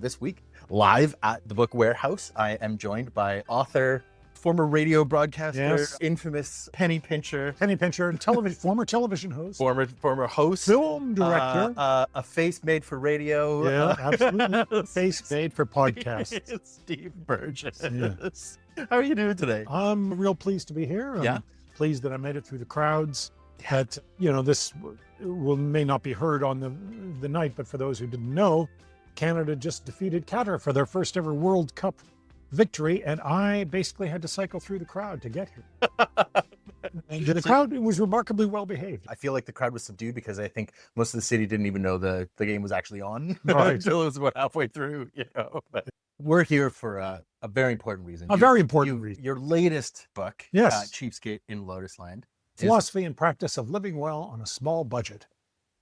this week, live at the Book Warehouse, I am joined by author, former radio broadcaster, Yes. infamous penny pincher, former television host, former host, film director. a face made for radio. Yeah, absolutely. Face made for podcasts. Steve Burgess. Yes. How are you doing today? I'm real pleased to be here. I'm pleased that I made it through the crowds. That, this may not be heard on the night, but for those who didn't know, Canada just defeated Qatar for their first ever World Cup victory, and I basically had to cycle through the crowd to get here. And the crowd was remarkably well behaved. I feel like the crowd was subdued because I think most of the city didn't even know the game was actually on Right. until it was about halfway through. But we're here for a very important reason. Very important reason. Your latest book, Yes. Cheapskate in Lotus Land. Philosophy and Practice of Living Well on a Small Budget.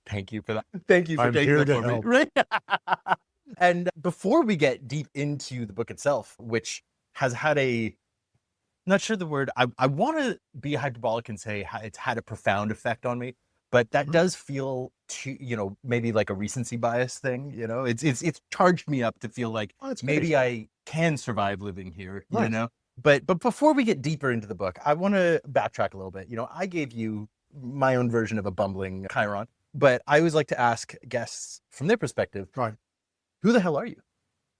Thank you for that. Thank you for I'm taking here that to for help. me. Right? And before we get deep into the book itself, which has had not sure the word, I want to be hyperbolic and say it's had a profound effect on me, but that does feel maybe like a recency bias thing. It's charged me up to feel like maybe I can survive living here, Right. But before we get deeper into the book, I want to backtrack a little bit. I gave you my own version of a bumbling Chiron, but I always like to ask guests from their perspective, Right. who the hell are you?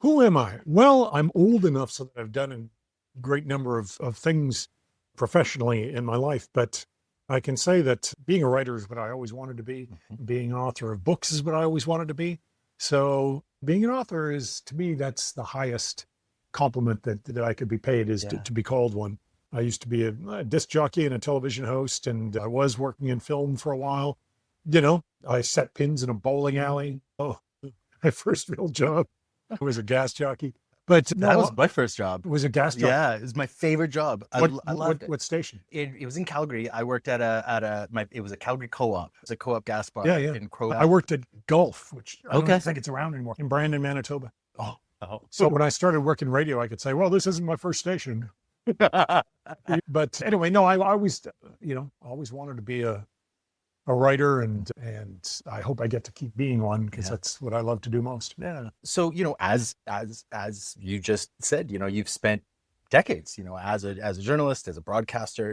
Who am I? Well, I'm old enough so that I've done a great number of things professionally in my life, but I can say that being a writer is what I always wanted to be. Being an author of books is what I always wanted to be. So being an author is, to me, that's the highest compliment that I could be paid, is to be called one. I used to be a disc jockey and a television host, and I was working in film for a while. I set pins in a bowling alley. Oh, my first real job was a gas jockey. But That was my first job. it was a gas jockey. Yeah, it was my favorite job. I loved it. What station? It was in Calgary. I worked at it was a Calgary co-op. It was a co-op gas bar Yeah. in Crow. I worked at Gulf, which I Okay. don't think it's around anymore, in Brandon, Manitoba. Oh. So when I started working radio, I could say, well, this isn't my first station. But anyway, no, I always wanted to be a writer, and I hope I get to keep being one, because that's what I love to do most. Yeah. So, as you just said, you've spent decades, as a journalist, as a broadcaster,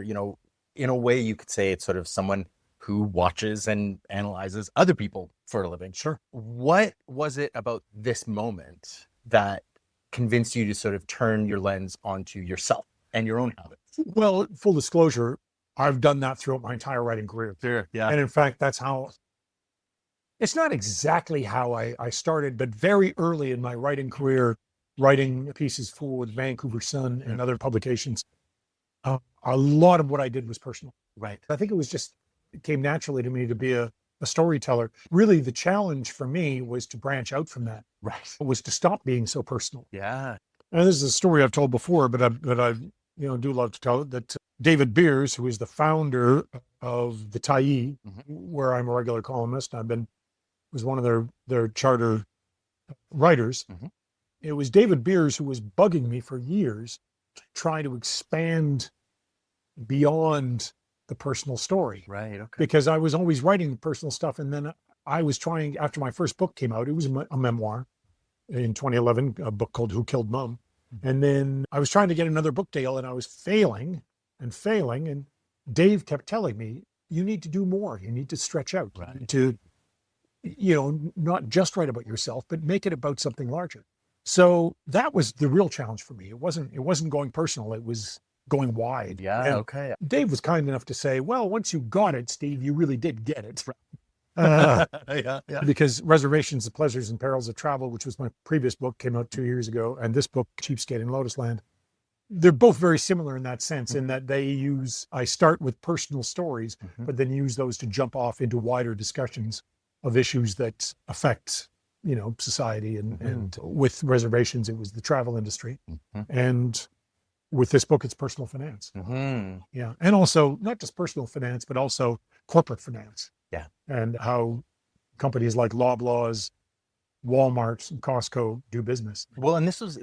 in a way you could say it's sort of someone who watches and analyzes other people for a living. Sure. What was it about this moment that convinced you to sort of turn your lens onto yourself and your own habits? Well, full disclosure, I've done that throughout my entire writing career. Sure. Yeah. And in fact, that's how, it's not exactly how I started, but very early in my writing career, writing pieces for the Vancouver Sun and other publications, a lot of what I did was personal. Right. I think it came naturally to me to be a storyteller. Really, the challenge for me was to branch out from that. Right. It was to stop being so personal. Yeah. And this is a story I've told before, but I do love to tell it, that David Beers, who is the founder of the Tyee, where I'm a regular columnist, was one of their charter writers. It was David Beers who was bugging me for years to try to expand beyond the personal story. Right. Okay. Because I was always writing personal stuff, and then I was trying, after my first book came out, it was a memoir in 2011, a book called Who Killed Mom. And then I was trying to get another book deal, and I was failing. And Dave kept telling me, you need to do more. You need to stretch out. Right. To, not just write about yourself, but make it about something larger. So that was the real challenge for me. It wasn't going personal. It was going wide. Yeah. And Okay. Dave was kind enough to say, well, once you got it, Steve, you really did get it. Yeah. Because Reservations, the Pleasures and Perils of Travel, which was my previous book, came out 2 years ago, and this book, Cheapskate and Lotus Land, they're both very similar in that sense, in that I start with personal stories, but then use those to jump off into wider discussions of issues that affect, society. And with Reservations, it was the travel industry. And with this book, it's personal finance. Yeah. And also not just personal finance, but also corporate finance. Yeah. And how companies like Loblaws, Walmart, and Costco do business. Well, and this is,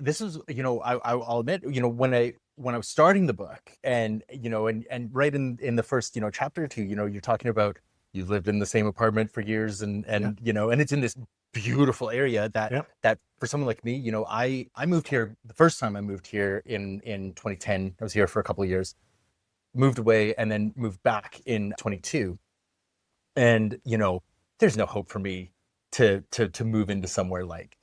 I'll admit, when I was starting the book, and right in the first, chapter or two, you're talking about You've lived in the same apartment for years, and Yeah. you know, and it's in this beautiful area that Yeah. that for someone like me, you know, I moved here the first time I moved here in 2010. I was here for a couple of years, moved away, and then moved back in 22. And you know, there's no hope for me to move into somewhere like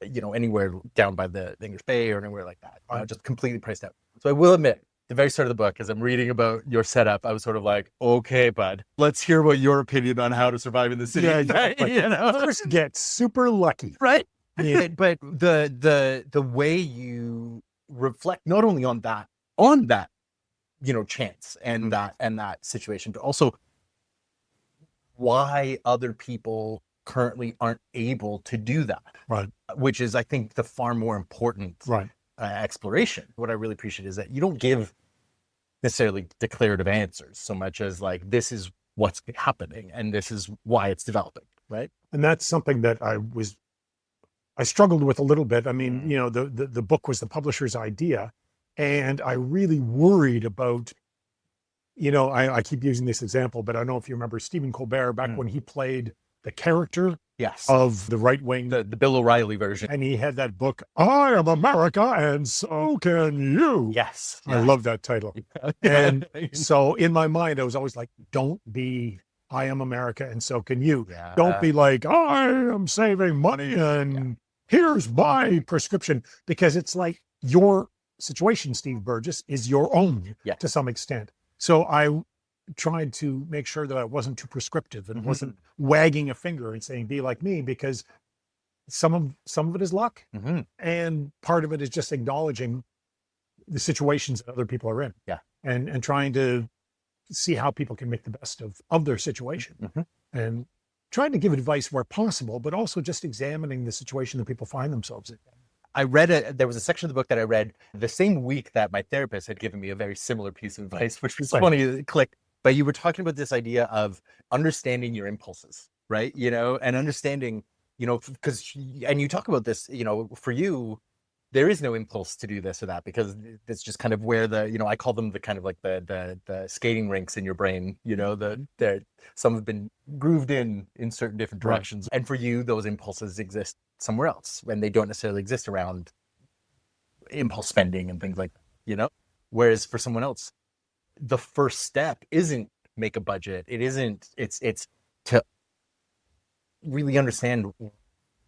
you know, anywhere down by the English Bay or anywhere like that. Just completely priced out. So I will admit, the very start of the book, as I'm reading about your setup, I was sort of like, okay, bud, let's hear what your opinion on how to survive in the city. Yeah, exactly. You know, First get super lucky. right? Yeah. But the way you reflect not only on that, you know, chance and that situation, but also why other people currently aren't able to do that. Right. Which is, I think, the far more important Right. Exploration. What I really appreciate is that you don't give necessarily declarative answers so much as like, this is what's happening and this is why it's developing, right? And that's something that I struggled with a little bit. I mean, you know, the book was the publisher's idea, and I really worried about, you know, I keep using this example, but I don't know if you remember Stephen Colbert back when he played the character Yes. of the right wing, the Bill O'Reilly version. and he had that book, I Am America and So Can You. Yes. I love that title. And so in my mind, I was always like, don't be I Am America and So Can You. Yeah. Don't be like, I am saving money and here's my prescription, because it's like your situation, Steve Burgess, is your own to some extent. So I tried to make sure that I wasn't too prescriptive and wasn't wagging a finger and saying, be like me, because some of it is luck. And part of it is just acknowledging the situations that other people are in. Yeah. And trying to see how people can make the best of their situation. And trying to give advice where possible, but also just examining the situation that people find themselves in. I there was a section of the book that I read the same week that my therapist had given me a very similar piece of advice, which was funny, it clicked. But you were talking about this idea of understanding your impulses, right? You know, and understanding, you know, because, and you talk about this, you know, for you, there is no impulse to do this or that, because it's just kind of where the, you know, I call them the kind of like the skating rinks in your brain, you know, some have been grooved in certain different directions. And for you, those impulses exist somewhere else, and they don't necessarily exist around impulse spending and things like that, you know? Whereas for someone else, the first step isn't make a budget. It's to really understand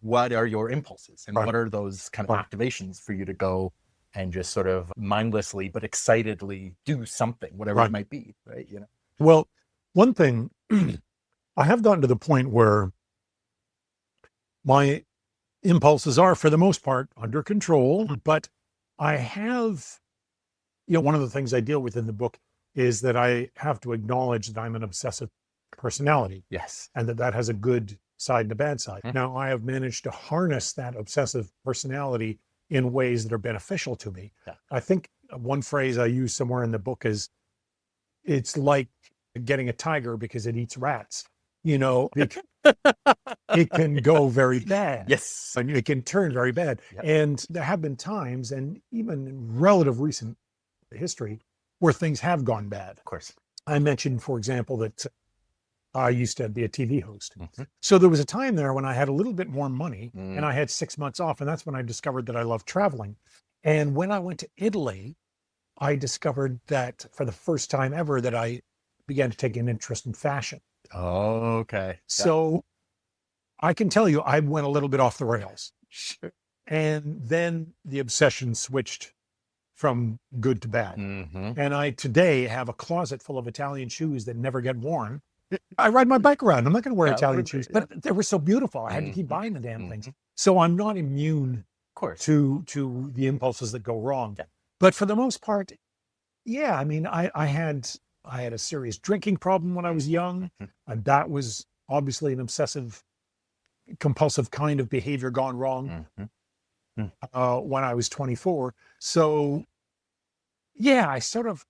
what are your impulses and what are those kind of activations for you to go and just sort of mindlessly but excitedly do something, whatever it might be, right? You know. Well, one thing, I have gotten to the point where my impulses are, for the most part, under control, but I have, you know, one of the things I deal with in the book is that I have to acknowledge that I'm an obsessive personality. Yes. And that has a good side and a bad side. Now, I have managed to harness that obsessive personality in ways that are beneficial to me. I think one phrase I use somewhere in the book is, it's like getting a tiger because it eats rats. You know, it can go very bad. Yes. And it can turn very bad. And there have been times, and even in relative recent history, where things have gone bad. Of course. I mentioned, for example, that I used to be a TV host. So there was a time there when I had a little bit more money and I had 6 months off. And that's when I discovered that I loved traveling. And when I went to Italy, I discovered that for the first time ever that I began to take an interest in fashion. Oh, okay. So I can tell you, I went a little bit off the rails. And then the obsession switched from good to bad. And I today have a closet full of Italian shoes that never get worn. I ride my bike around. I'm not going to wear Italian shoes, but they were so beautiful. I had to keep buying the damn things. So I'm not immune, of course, to the impulses that go wrong. But for the most part, yeah, I mean, I had a serious drinking problem when I was young, and that was obviously an obsessive, compulsive kind of behavior gone wrong. When I was 24. So yeah, I sort of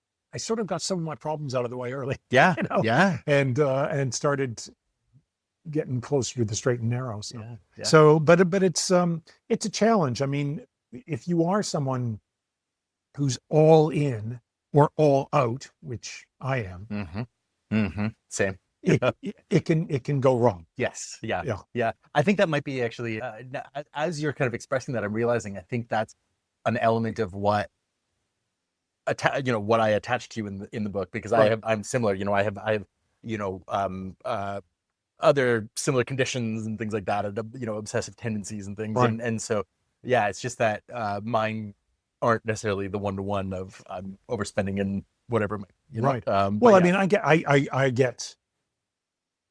got some of my problems out of the way early. Yeah. You know? Yeah. And started getting closer to the straight and narrow. So, but it's a challenge. I mean, if you are someone who's all in or all out, which I am. Same. it can go wrong. Yes. Yeah. Yeah. Yeah. I think that might be actually, as you're kind of expressing that, I'm realizing I think that's an element of what, what I attached to you in the book, because Right. I'm similar. I have, you know, other similar conditions and things like that, and obsessive tendencies and things, Right. and so yeah, it's just that mine aren't necessarily the one-to-one of I'm overspending and whatever, Right. but Well, I yeah, mean, I get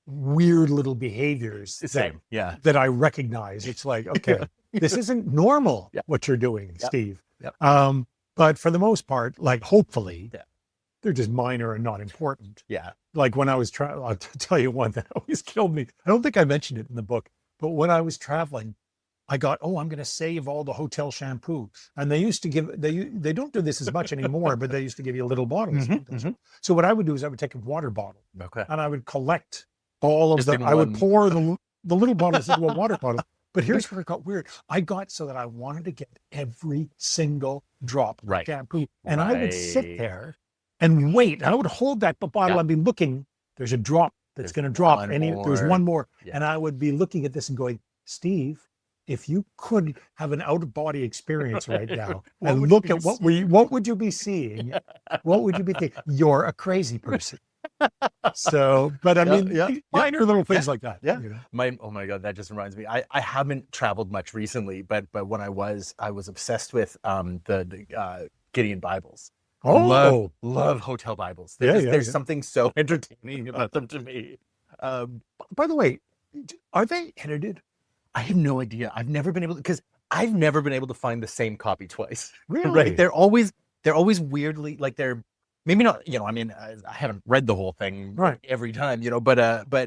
weird little behaviors same, yeah, that I recognize. It's like, okay, this isn't normal yeah, what you're doing, yeah, Steve. yeah, But for the most part, like, hopefully yeah, they're just minor and not important. yeah. Like when I was traveling, I'll tell you one that always killed me. I don't think I mentioned it in the book, but when I was traveling, I got, oh, I'm going to save all the hotel shampoo. And they used to give, they don't do this as much anymore, but they used to give you little bottles. So what I would do is I would take a water bottle Okay. and I would collect all of Just the, in I would one. pour the little bottles into a water bottle. But here's where it got weird. I got so that I wanted to get every single drop of Right. shampoo. And I would sit Right. there and wait. I would hold that bottle. Yeah. I'd be looking, there's a drop that's There's going to drop. one And there's more. one more. Yeah. And I would be looking at this and going, Steve, if you could have an out-of-body experience right now and look at what would you be seeing? What would you be thinking? You're a crazy person. So, but I mean, minor little things like that. Yeah. Oh my God, that just reminds me. I haven't traveled much recently, but when I was obsessed with the Gideon Bibles. Oh, love hotel Bibles. There's something so entertaining about them to me. By the way, are they edited? I have no idea. I've never been able to find the same copy twice. Really? Right? They're always weirdly, like, they're maybe not, I mean, I haven't read the whole thing every time, but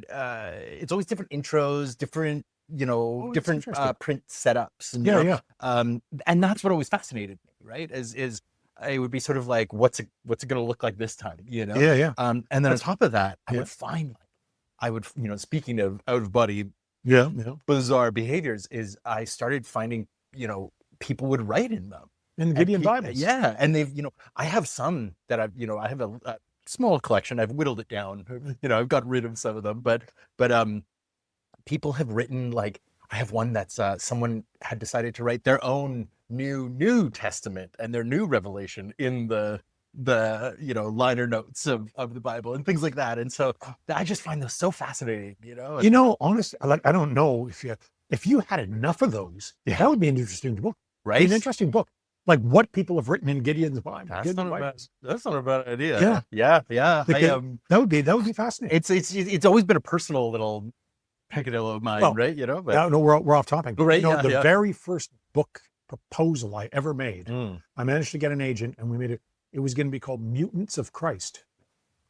it's always different intros, different, different print setups, and and that's what always fascinated me, right? Is it would be sort of like, what's it going to look like this time, And then on top of that, I would speaking of out of body, bizarre behaviors, is I started finding, people would write in them. In the Gideon Bibles. Yeah. And they've, I have some that I have a small collection. I've whittled it down, I've got rid of some of them, but people have written, like, I have one that's someone had decided to write their own new testament and their new revelation in the liner notes of the Bible and things like that. And so I just find those so fascinating, honestly, like, I don't know if you had enough of those, that would be an interesting book. Right? An interesting book. Like what people have written in Gideon's Bible. That's not a bad idea. Yeah. That would be fascinating. It's always been a personal little peccadillo of mine, right? But, no, we're off topic. Right. The very first book proposal I ever made, I managed to get an agent, and we made it. It was going to be called Mutants of Christ.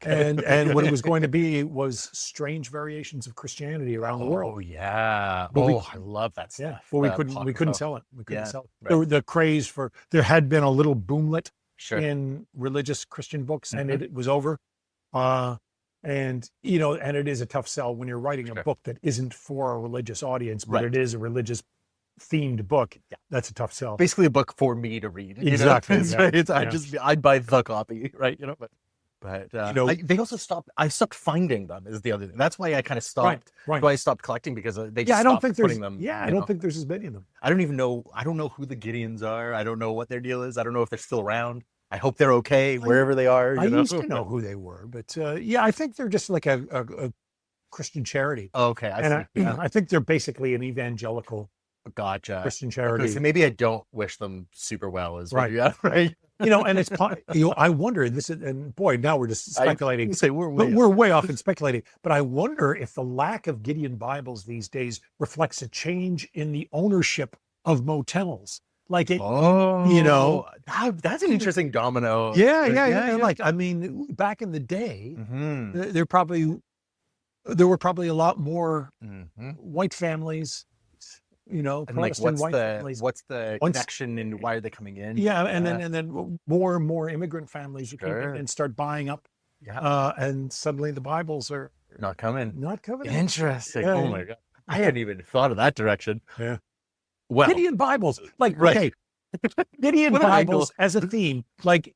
And what it was going to be was strange variations of Christianity around the world. Oh yeah. But I love that stuff. Yeah. Well, we couldn't sell it. We couldn't sell it. Right. The craze there had been a little boomlet sure. in religious Christian books, and it was over. And it is a tough sell when you're writing a book that isn't for a religious audience, but it is a religious themed book. Yeah. That's a tough sell. Basically a book for me to read. Exactly. I'd buy the copy, right? But they also stopped. I stopped finding them. Is the other thing. That's why I kind of stopped. Right. Why I stopped collecting, because they just stopped putting them. Yeah, I don't think there's as many of them. I don't even know. I don't know who the Gideons are. I don't know what their deal is. I don't know if they're still around. I hope they're okay wherever they are. I used to know who they were, but I think they're just like a Christian charity. Okay, I think they're basically an evangelical. Gotcha. Christian charity. Okay, so maybe I don't wish them super well, is right. Yeah, right. And it's I wonder this is, and boy, now we're just speculating. We're way off in speculating. But I wonder if the lack of Gideon Bibles these days reflects a change in the ownership of motels. Like it, that's an interesting domino. Yeah. Like, I mean, back in the day, there were probably a lot more white families. And like, what's the connection and why are they coming in? Yeah, and then more and more immigrant families who came in and start buying up. Yeah, and suddenly the Bibles are not coming. Yeah. Interesting. Oh my God, I hadn't even thought of that direction. Yeah. Well, Gideon Bibles, like okay, Gideon Bibles as a theme, like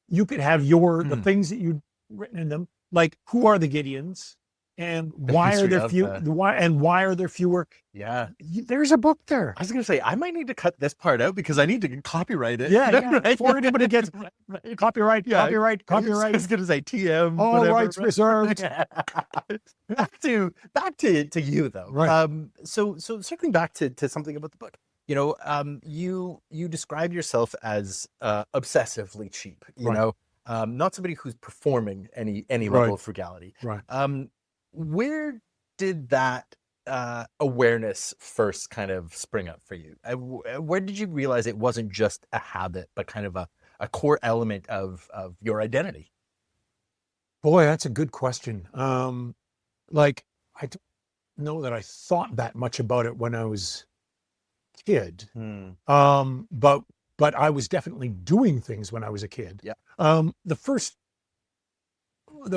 you could have the things that you've written in them, like who are the Gideons? And The why are history there of few? the Why are there fewer? yeah. There's a book there. I was gonna say I might need to cut this part out because I need to copyright it. Yeah, yeah. Right? Before anybody gets Right. copyright, Yeah. copyright, I copyright. was gonna say TM, All whatever. rights reserved. back to you though. Right. So circling back to something about the book. You describe yourself as obsessively cheap. Right. Not somebody who's performing any level Right. of frugality. Right. Where did that awareness first kind of spring up for you? Where did you realize it wasn't just a habit, but kind of a core element of your identity? Boy, that's a good question. Like, I don't know that I thought that much about it when I was a kid. But I was definitely doing things when I was a kid. Yeah. The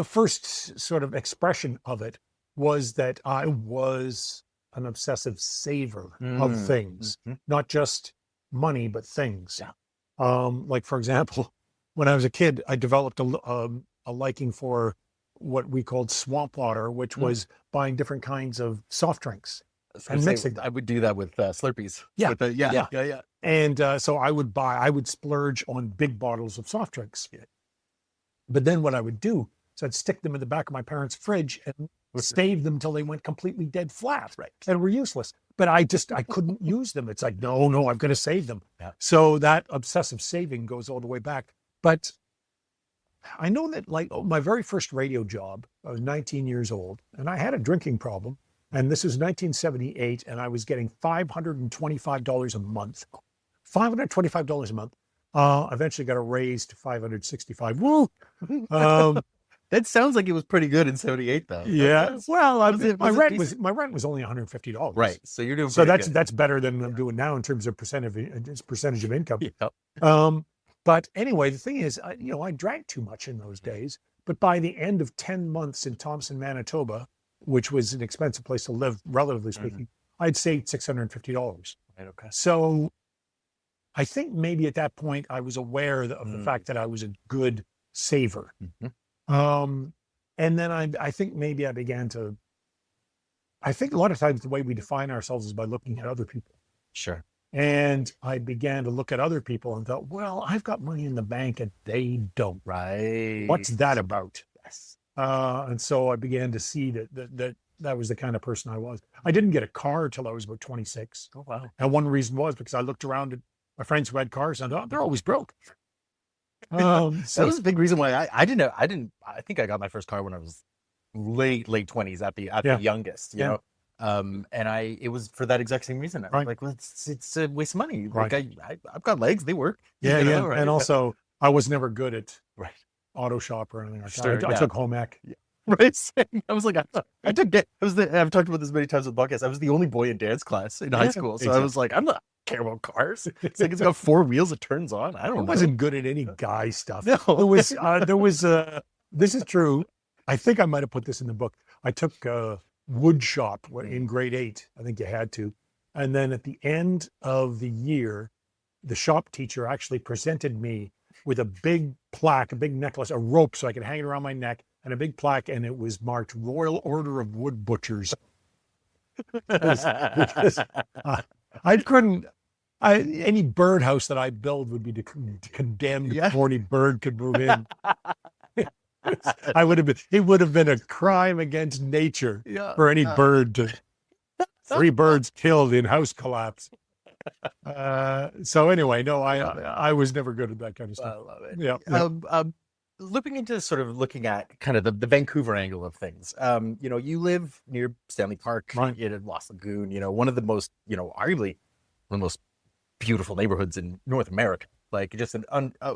first sort of expression of it was that I was an obsessive saver of things, not just money, but things. Yeah. Like, for example, when I was a kid, I developed a liking for what we called swamp water, which was buying different kinds of soft drinks and mixing them. I would do that with Slurpees. Yeah. Yeah. And so I would splurge on big bottles of soft drinks. Yeah. But then what I would do is I'd stick them in the back of my parents' fridge and save them till they went completely dead flat. Right. And were useless. But I couldn't use them. It's like, no, I'm going to save them. Yeah. So that obsessive saving goes all the way back. But I know that, like, my very first radio job, I was 19 years old and I had a drinking problem. And this was 1978 and I was getting $525 a month. $525 a month. Eventually got a raise to $565. Woo! That sounds like it was pretty good in 78 though. Yeah. Well, my rent decent? was only $150. Right. So you're doing So pretty good. that's better than I'm doing now in terms of percentage of income. Yeah. But anyway, the thing is, I drank too much in those days. But by the end of 10 months in Thompson, Manitoba, which was an expensive place to live, relatively speaking, I'd saved $650. Right. Okay. So I think maybe at that point I was aware of the fact that I was a good saver. And then I think maybe I think a lot of times the way we define ourselves is by looking at other people. Sure. And I began to look at other people and thought, well, I've got money in the bank and they don't. Right. What's that about? Yes. And so I began to see that was the kind of person I was. I didn't get a car till I was about 26. Oh, wow. And one reason was because I looked around at my friends who had cars and they're always broke. That was a big reason why I think I got my first car when I was late 20s at the youngest, you know. And it was for that exact same reason. I was like, well, it's a waste of money. Right. Like I've got legs, they work. Yeah. Right? And also I was never good at Right. auto shop or anything like Sure, that. I took home ec. Yeah. Right. I was like, I've talked about this many times with podcasts. I was the only boy in dance class in high school. So I was like, I'm not care about cars. It's like, it's got four wheels, it turns on. I don't know. I wasn't good at any guy stuff. No. There was this is true. I think I might have put this in the book. I took wood shop in grade 8. I think you had to. And then at the end of the year, the shop teacher actually presented me with a big plaque, a big necklace, a rope so I could hang it around my neck, and a big plaque, and it was marked Royal Order of Wood Butchers. because any birdhouse that I build would be condemned before any bird could move in. It would have been a crime against nature for any bird to 3 birds killed in house collapse. So anyway, no, I was never good at that kind of stuff. I love it. Yeah. Looking at kind of the Vancouver angle of things, you live near Stanley Park, Right. in Lost Lagoon, one of the most, arguably one of the most beautiful neighborhoods in North America, like just an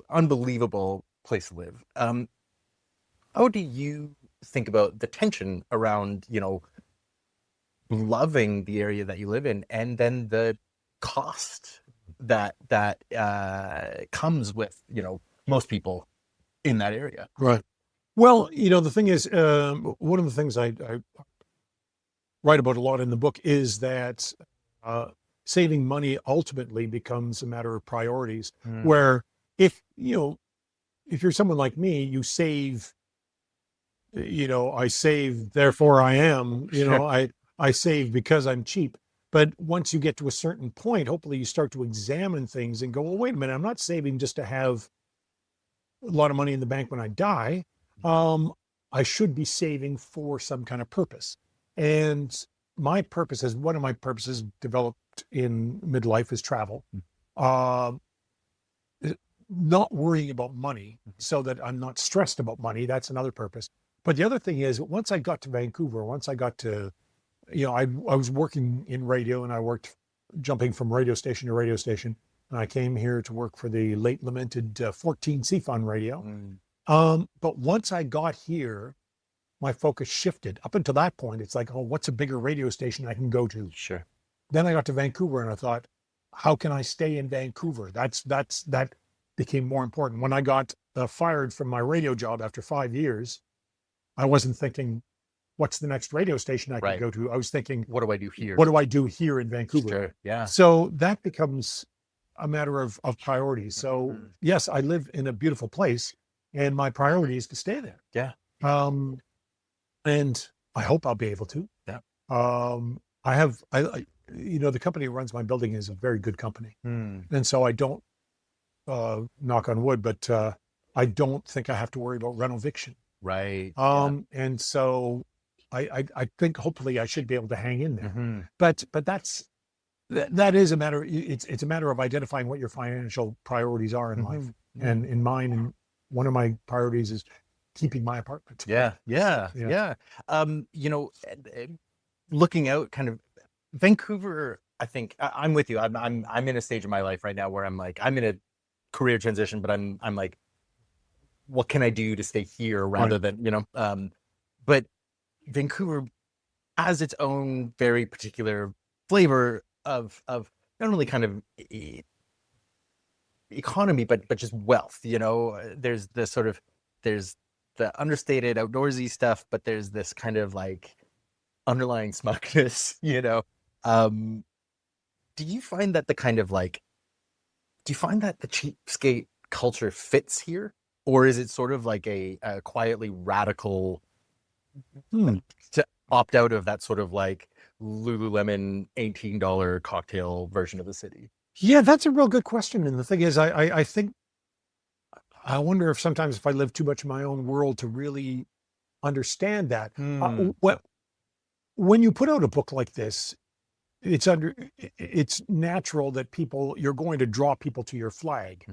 unbelievable place to live. How do you think about the tension around, loving the area that you live in and then the cost that comes with, most people in that area? Right. Well, the thing is, one of the things I write about a lot in the book is that saving money ultimately becomes a matter of priorities, where if you're someone like me, you save I save, therefore I am, I save because I'm cheap. But once you get to a certain point, hopefully you start to examine things and go, well, wait a minute, I'm not saving just to have a lot of money in the bank when I die. I should be saving for some kind of purpose. And one of my purposes developed in midlife is travel. Not worrying about money so that I'm not stressed about money. That's another purpose. But the other thing is, once I got to Vancouver, once I got to, I was working in radio, and I worked jumping from radio station to radio station. And I came here to work for the late lamented 14 Seafun Radio. But once I got here, my focus shifted. Up until that point, it's like, oh, what's a bigger radio station I can go to? Sure. Then I got to Vancouver, and I thought, how can I stay in Vancouver? That became more important. When I got fired from my radio job after 5 years, I wasn't thinking, what's the next radio station I can go to? I was thinking, what do I do here? What do I do here in Vancouver? Sure. Yeah. So that becomes a matter of priorities. So yes, I live in a beautiful place, and my priority is to stay there. Yeah. And I hope I'll be able to. Yeah. The company who runs my building is a very good company. And so I don't, knock on wood, but I don't think I have to worry about rental eviction. Right. And so I think hopefully I should be able to hang in there. But that is a matter. It's a matter of identifying what your financial priorities are in life. And in mine, and one of my priorities is keeping my apartment. Yeah. Looking out, kind of Vancouver. I think I'm with you. I'm in a stage of my life right now where I'm like, I'm in a career transition, but I'm like, what can I do to stay here rather than, but Vancouver has its own very particular flavor of not only kind of economy, but just wealth. There's the understated outdoorsy stuff, but there's this kind of like underlying smugness. Do you find that do you find that the cheapskate culture fits here? Or is it sort of like a quietly radical to opt out of that sort of like Lululemon $18 cocktail version of the city? Yeah, that's a real good question. And the thing is, I think, I wonder if sometimes if I live too much in my own world to really understand that. When you put out a book like this, it's natural that you're going to draw people to your flag.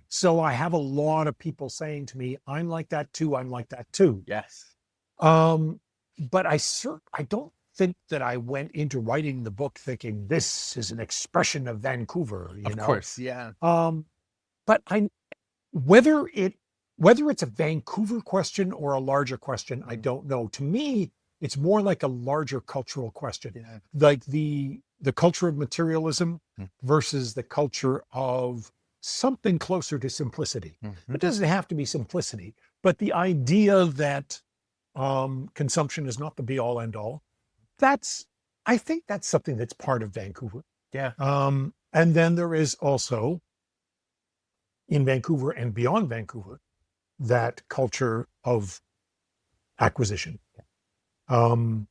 So I have a lot of people saying to me, I'm like that too. I'm like that too. Yes. But I don't think that I went into writing the book thinking this is an expression of Vancouver, Of course. Yeah. But whether it's a Vancouver question or a larger question, I don't know. To me, it's more like a larger cultural question, like the culture of materialism versus the culture of something closer to simplicity. It doesn't have to be simplicity, but the idea that consumption is not the be all end all. I think that's something that's part of Vancouver. Yeah. And then there is also in Vancouver and beyond Vancouver, that culture of acquisition. And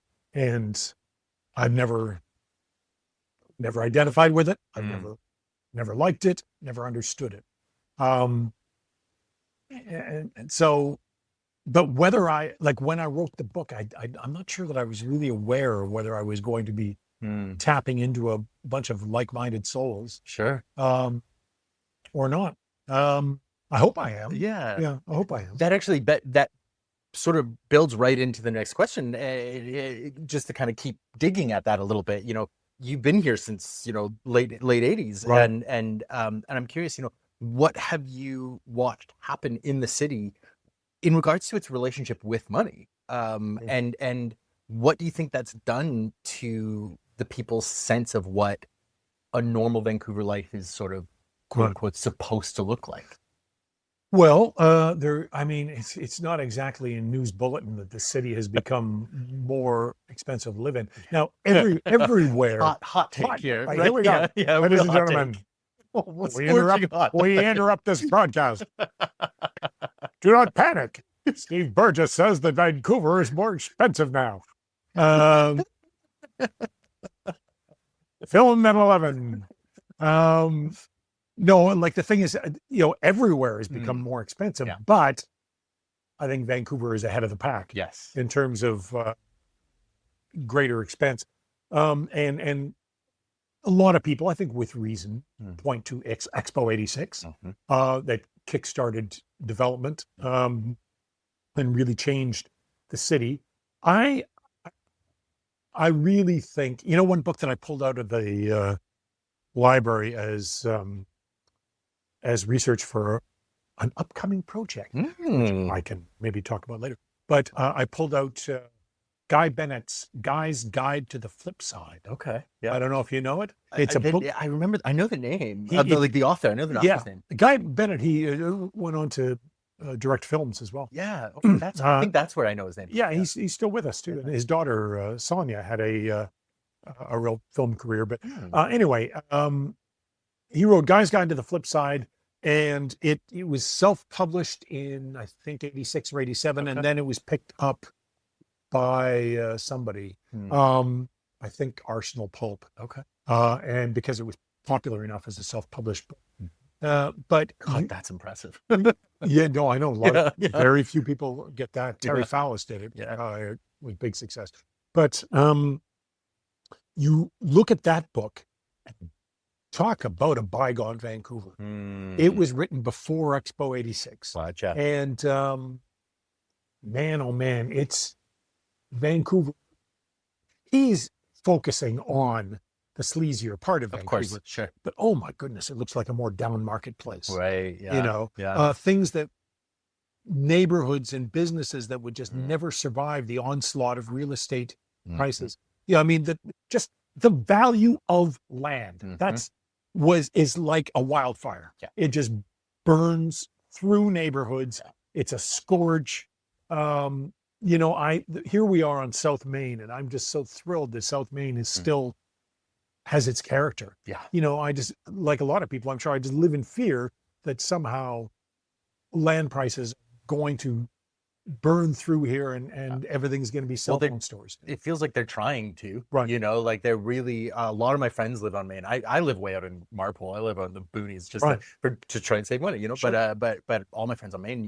I've never identified with it. I've never liked it, never understood it. And so, but whether when I wrote the book, I'm not sure that I was really aware of whether I was going to be tapping into a bunch of like-minded souls. Sure. Or not. I hope I am. Yeah. I hope I am. That actually, that sort of builds right into the next question, just to kind of keep digging at that a little bit. You've been here since late 80s, right. and I'm curious, what have you watched happen in the city in regards to its relationship with money, and what do you think that's done to the people's sense of what a normal Vancouver life is sort of quote unquote supposed to look like? Well, it's not exactly a news bulletin that the city has become more expensive to live in. Now, everywhere. hot take here. Right, here we go. Yeah, ladies and gentlemen. We interrupt this broadcast. Do not panic. Steve Burgess says that Vancouver is more expensive now. Film at 11. No, like the thing is, everywhere has become more expensive, Yeah. but I think Vancouver is ahead of the pack Yes. in terms of greater expense. And a lot of people, I think with reason, point to Expo 86 that kickstarted development and really changed the city. I really think, one book that I pulled out of the library as research for an upcoming project, which I can maybe talk about later. But I pulled out Guy Bennett's Guy's Guide to the Flip Side. Okay. Yeah. I don't know if you know it. It's a book. I remember. I know the name. He- The author. I know the author's name. Guy Bennett, he went on to direct films as well. Yeah. Okay, I think that's where I know his name. Yeah, he's still with us too. And his daughter Sonia had a real film career. But anyway, he wrote Guy's Guide to the Flip Side, and it was self-published in I think 86 or 87, and then it was picked up by somebody. I think Arsenal Pulp. Okay. And because it was popular enough as a self-published book. But God, that's impressive. yeah, no, I know a lot. Yeah. Very few people get that. Terry Fallis did it. Yeah. With big success. But you look at that book, and talk about a bygone Vancouver. It was written before Expo 86. Gotcha. And man, oh man, it's Vancouver. He's focusing on the sleazier part of Vancouver. Of course, sure. But oh my goodness, it looks like a more down marketplace. Right. Yeah. Things that neighborhoods and businesses that would just never survive the onslaught of real estate prices. Yeah, I mean, just the value of land is like a wildfire. Yeah. It just burns through neighborhoods. Yeah. It's a scourge. Here we are on South Main, and I'm just so thrilled that South Main is still has its character. Yeah. I just, like a lot of people, I'm sure I just live in fear that somehow land prices are going to burn through here and everything's going to be cell phone stores. It feels like they're trying to, right? Like they're really, a lot of my friends live on Main. I live way out in Marpole. I live on the boonies just to try and save money, sure. But all my friends on Main,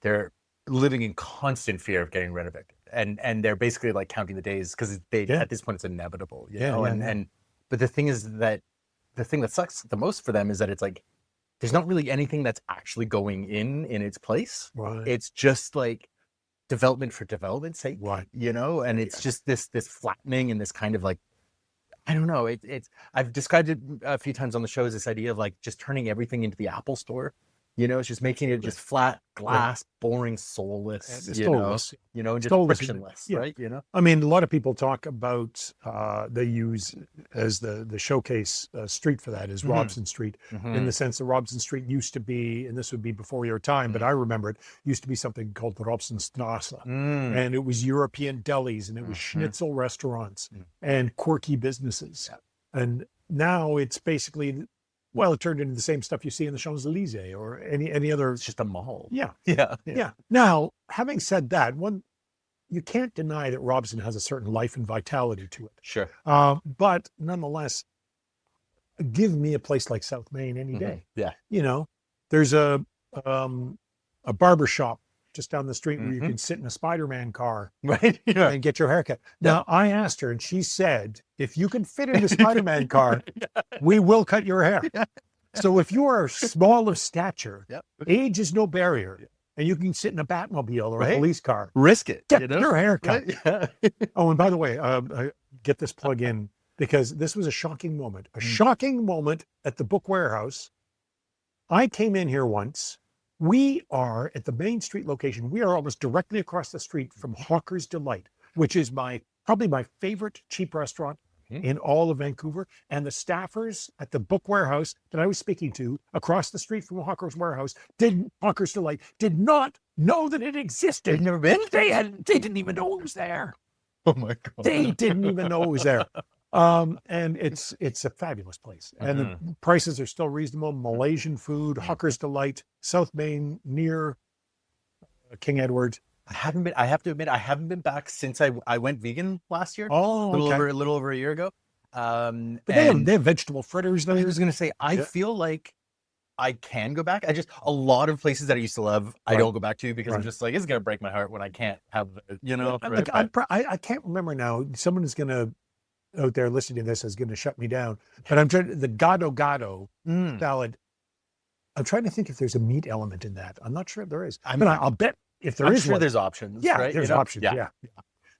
they're living in constant fear of getting renovated, and they're basically like counting the days because at this point it's inevitable, but the thing is that the thing that sucks the most for them is that it's like there's not really anything that's actually going in its place. Right. It's just like development for development's sake, right? And it's just this flattening and this kind of like, I don't know. It's I've described it a few times on the show as this idea of like just turning everything into the Apple Store. It's just making it just flat, glass, boring, soulless, just frictionless, right? I mean, a lot of people talk about, they use as the showcase street for that is Robson Street, in the sense that Robson Street used to be, and this would be before your time, but I remember it, used to be something called the Robsonstrasse. And it was European delis, and it was schnitzel restaurants and quirky businesses. And now it's basically... Well, it turned into the same stuff you see in the Champs-Élysées or any other. It's just a mall. Yeah. Now, having said that, you can't deny that Robson has a certain life and vitality to it. Sure. But nonetheless, give me a place like South Main any day. Yeah. There's a barber shop just down the street where you can sit in a Spider-Man car, right? And get your haircut. Now, I asked her, and she said, if you can fit in a Spider-Man car, we will cut your hair. So if you are small of stature, age is no barrier, and you can sit in a Batmobile or a police car, risk it. Get your hair cut. Oh, and by the way, I get this plug in because this was a shocking moment. A shocking moment at the Book Warehouse. I came in here once. We are at the Main Street location. We are almost directly across the street from Hawker's Delight, which is probably my favorite cheap restaurant in all of Vancouver. And the staffers at the Book Warehouse that I was speaking to across the street from Hawker's Delight did not know that it existed. They'd never been? They didn't even know it was there. Oh my God. They didn't even know it was there. And it's a fabulous place, and the prices are still reasonable. Malaysian food, Hawker's Delight, South Main, near King Edward. I have to admit, I haven't been back since I went vegan last year, Oh, okay. a little over a year ago. But And they have vegetable fritters I there. was gonna say, I Yeah. feel like I can go back. I just a lot of places that I used to love, I Right. don't go back to because I'm Right. just like it's gonna break my heart when I can't have, right? Like I can't remember now. Someone is gonna out there listening to this is gonna shut me down. But I'm trying the gado gado Mm. salad. I'm trying to think if there's a meat element in that. I'm not sure if there is. I'm, But I'll bet if there I'm is sure one, there's options, yeah, right? there's options. Yeah. Yeah. Yeah.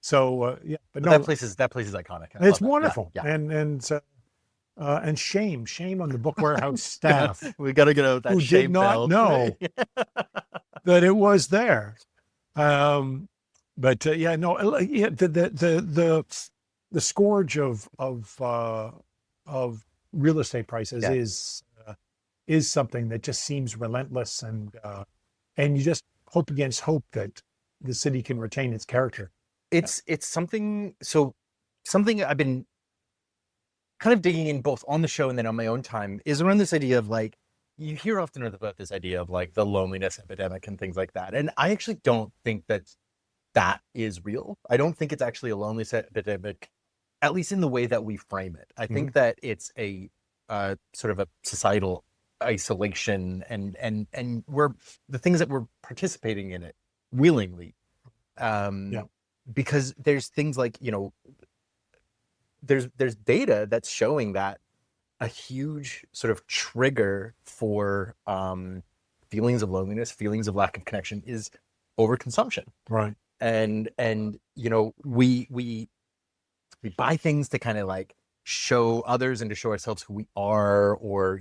So yeah, but But no, that place is iconic. I it's love it. Yeah, wonderful. yeah. And shame on the book warehouse staff We gotta get out that who shame did not bell. know that it was there. But yeah, no, yeah, the scourge of real estate prices Yeah. is something that just seems relentless, and you just hope against hope that the city can retain its character. It's something I've been kind of digging in both on the show and then on my own time is around this idea of like you hear often about this idea of like the loneliness epidemic and things like that. And I actually don't think that is real. I don't think it's actually a loneliness epidemic, at least in the way that we frame it. I think that it's a sort of a societal isolation and we're the things that we're participating in it willingly. Because there's things like, there's data that's showing that a huge sort of trigger for feelings of loneliness, feelings of lack of connection is overconsumption. Right. And we buy things to kind of like show others and to show ourselves who we are, or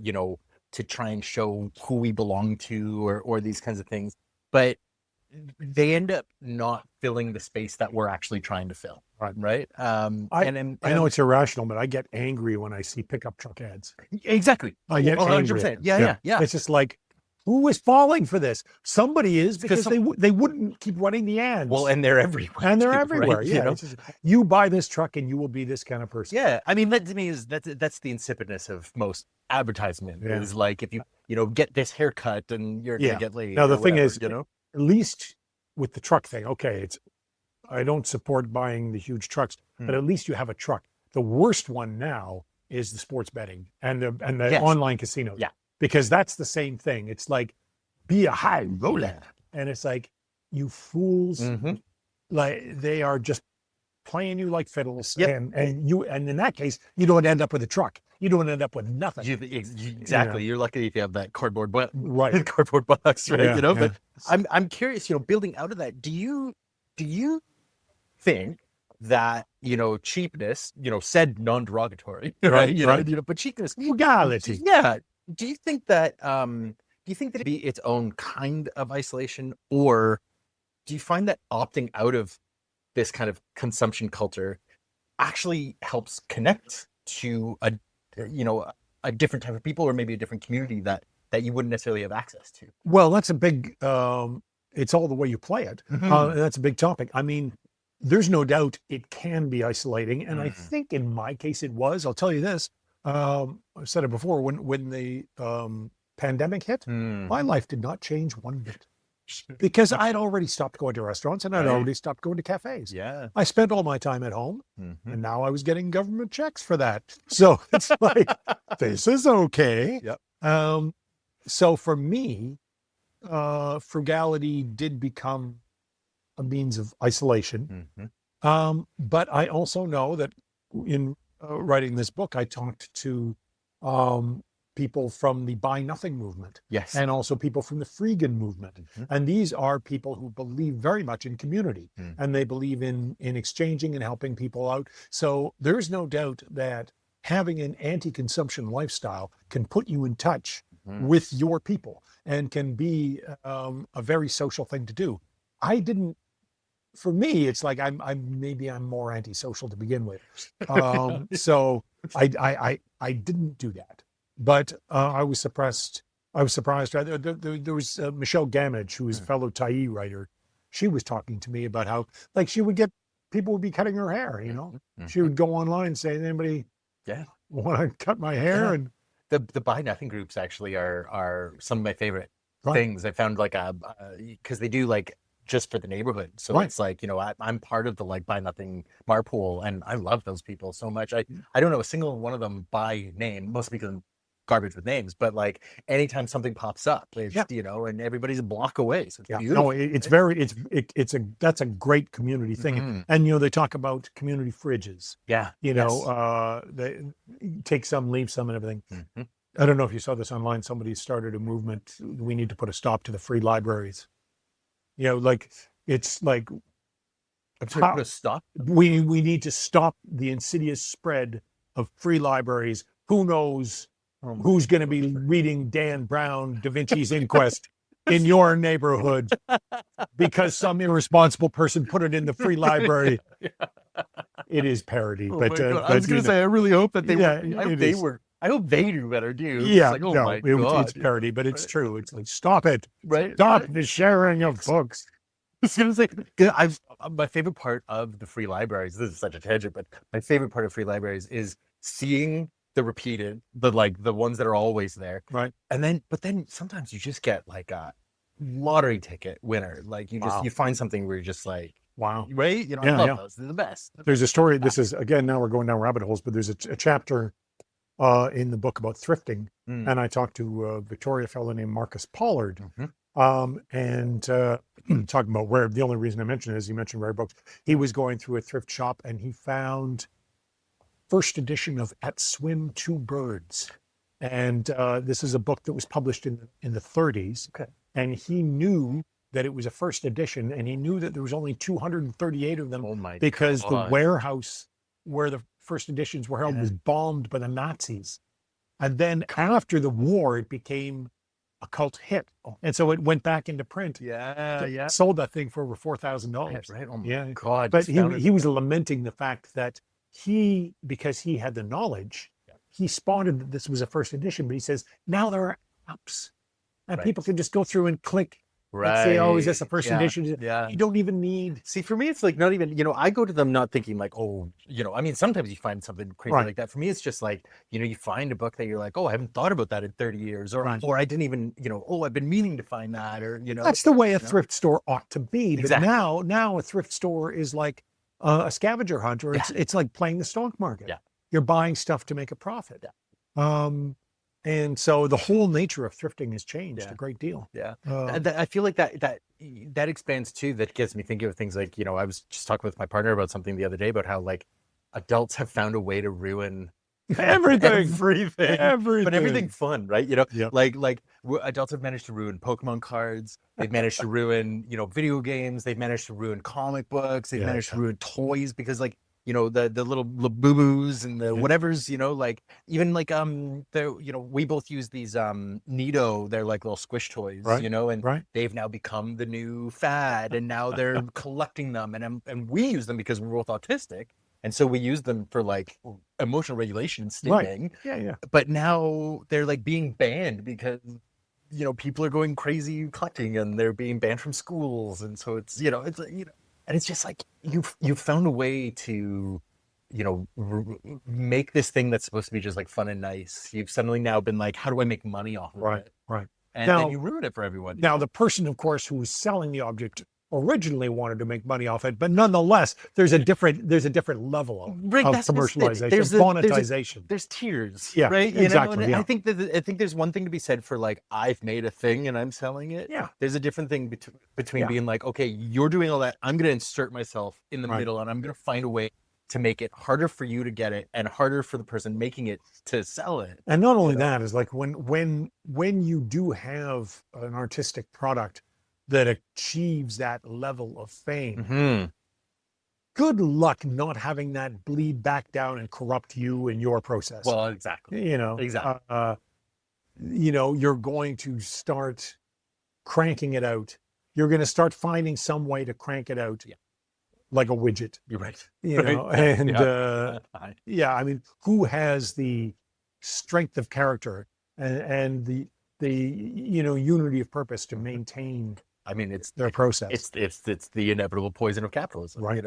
to try and show who we belong to, or these kinds of things. But they end up not filling the space that we're actually trying to fill. Right. I know it's irrational, but I get angry when I see pickup truck ads. Exactly. I get 100%. Angry. Yeah. It's just like, who is falling for this? Somebody is, because they wouldn't keep running the ads. Well, and they're everywhere. And they're everywhere. Right? Yeah. You buy this truck and you will be this kind of person. Yeah. I mean, that to me that's the insipidness of most advertisement. Yeah. Is like, if you get this haircut and you're going to get laid. Now, the thing is, at least with the truck thing, okay, I don't support buying the huge trucks, but at least you have a truck. The worst one now is the sports betting and the online casinos. Yeah. Because that's the same thing. It's like, be a high roller. And it's like, you fools, like they are just playing you like fiddles. And in that case, you don't end up with a truck. You don't end up with nothing. Exactly. You're lucky if you have that cardboard box, right? Yeah, But I'm curious, building out of that, do you think that cheapness, said non-derogatory, right? But cheapness, frugality. Yeah. Do you think that it'd be its own kind of isolation, or do you find that opting out of this kind of consumption culture actually helps connect to a different type of people, or maybe a different community that you wouldn't necessarily have access to? Well, that's a big, it's all the way you play it. That's a big topic. I mean, there's no doubt it can be isolating. And I think in my case it was. I'll tell you this. I've said it before, when the pandemic hit, my life did not change one bit. Because I'd already stopped going to restaurants and I'd already stopped going to cafes. Yeah. I spent all my time at home and now I was getting government checks for that. So it's like, this is okay. Yep. So for me, frugality did become a means of isolation. But I also know that in writing this book, I talked to people from the Buy Nothing movement. Yes. And also people from the Freegan movement. And these are people who believe very much in community and they believe in exchanging and helping people out. So there's no doubt that having an anti-consumption lifestyle can put you in touch with your people and can be a very social thing to do. For me, it's like I'm more antisocial to begin with. So I didn't do that. But I was surprised. There was Michelle Gamage, who is a fellow Tyee writer. She was talking to me about how, like, people would be cutting her hair, She would go online and say, anybody want to cut my hair? And the Buy Nothing groups actually are some of my favorite things. I found, like, because they do like just for the neighborhood. So Right. it's like, I'm part of the like Buy Nothing Marpool, and I love those people so much. I don't know a single one of them by name, mostly because I'm garbage with names, but like anytime something pops up, it's, Yeah. and everybody's a block away. So it's Yeah. beautiful. No, it's very, that's a great community thing. Mhm. And, they talk about community fridges, Yeah. they take some, leave some and everything. Mhm. I don't know if you saw this online. Somebody started a movement. We need to put a stop to the free libraries. Like it's like I'm sorry, put a stop. we need to stop the insidious spread of free libraries. Who knows who's going to be reading Dan Brown, Da Vinci's Inquest in your neighborhood because some irresponsible person put it in the free library. It is parody, Oh but my God. I was going to say, I really hope that they were. I hope they do better too. Yeah, It's like, no, my God. it's parody, but it's true. It's like, stop it. Right? Stop the sharing of books. I was gonna say, my favorite part of the free libraries. This is such a tangent, but my favorite part of free libraries is seeing the repeated, the ones that are always there, Right. But then sometimes you just get like a lottery ticket winner. Like you find something where you're just like, wow, right? I love those. They're the best. There's a story. This is again. Now we're going down rabbit holes, but there's a chapter in the book about thrifting, and I talked to a Victoria fellow named Marcus Pollard. And talking about rare. The only reason I mentioned it is he mentioned rare books. He was going through a thrift shop and he found first edition of At Swim Two Birds, and this is a book that was published in the 30s. Okay, and he knew that it was a first edition, and he knew that there was only 238 of them. Oh my because God. the warehouse where the first editions were held was bombed by the Nazis, and then after the war, it became a cult hit, and so it went back into print. Sold that thing for over $4,000. Right. Oh my Yeah. God. But he was lamenting the fact that because he had the knowledge, he spotted that this was a first edition. But he says now there are apps, and people can just go through and click. And say, oh, is this a first edition? Yeah. You don't even need. See, for me, it's like not even, I go to them not thinking like, oh, I mean, sometimes you find something crazy like that. For me, it's just like, you find a book that you're like, oh, I haven't thought about that in 30 years. Or I didn't even, oh, I've been meaning to find that. Or, That's the way a thrift store ought to be. But Exactly. now a thrift store is like a scavenger hunt, or it's like playing the stock market. Yeah. You're buying stuff to make a profit. Yeah. And so the whole nature of thrifting has changed a great deal. Yeah. I feel like that expands too. That gets me thinking of things like, I was just talking with my partner about something the other day about how like adults have found a way to ruin everything, but everything fun, right? Yep. Like adults have managed to ruin Pokemon cards. They've managed to ruin, video games. They've managed to ruin comic books. They've managed to ruin toys because like, the little boo-boos and the whatevers, like even like we both use these Nido, they're like little squish toys, and they've now become the new fad, and now they're collecting them, and we use them because we're both autistic, and so we use them for like emotional regulation and stimming. But now they're like being banned because people are going crazy collecting, and they're being banned from schools, and so it's and it's just like you've found a way to, make this thing that's supposed to be just like fun and nice. You've suddenly now been like, how do I make money off of it? Right. And now, then you ruin it for everyone. Now, the person, of course, who was selling the object originally wanted to make money off it, but nonetheless, there's a different level of commercialization, monetization. There's tiers, yeah, right? Exactly. I think there's one thing to be said for like, I've made a thing and I'm selling it. Yeah. There's a different thing between being like, okay, you're doing all that, I'm going to insert myself in the middle, and I'm going to find a way to make it harder for you to get it and harder for the person making it to sell it. And not only that, is like when you do have an artistic product that achieves that level of fame, good luck not having that bleed back down and corrupt you in your process. Well, exactly. Exactly. You're going to start cranking it out. You're going to start finding some way to crank it out like a widget. You're right. And I mean, who has the strength of character and the unity of purpose to maintain? I mean, it's their process. It's the inevitable poison of capitalism. Right.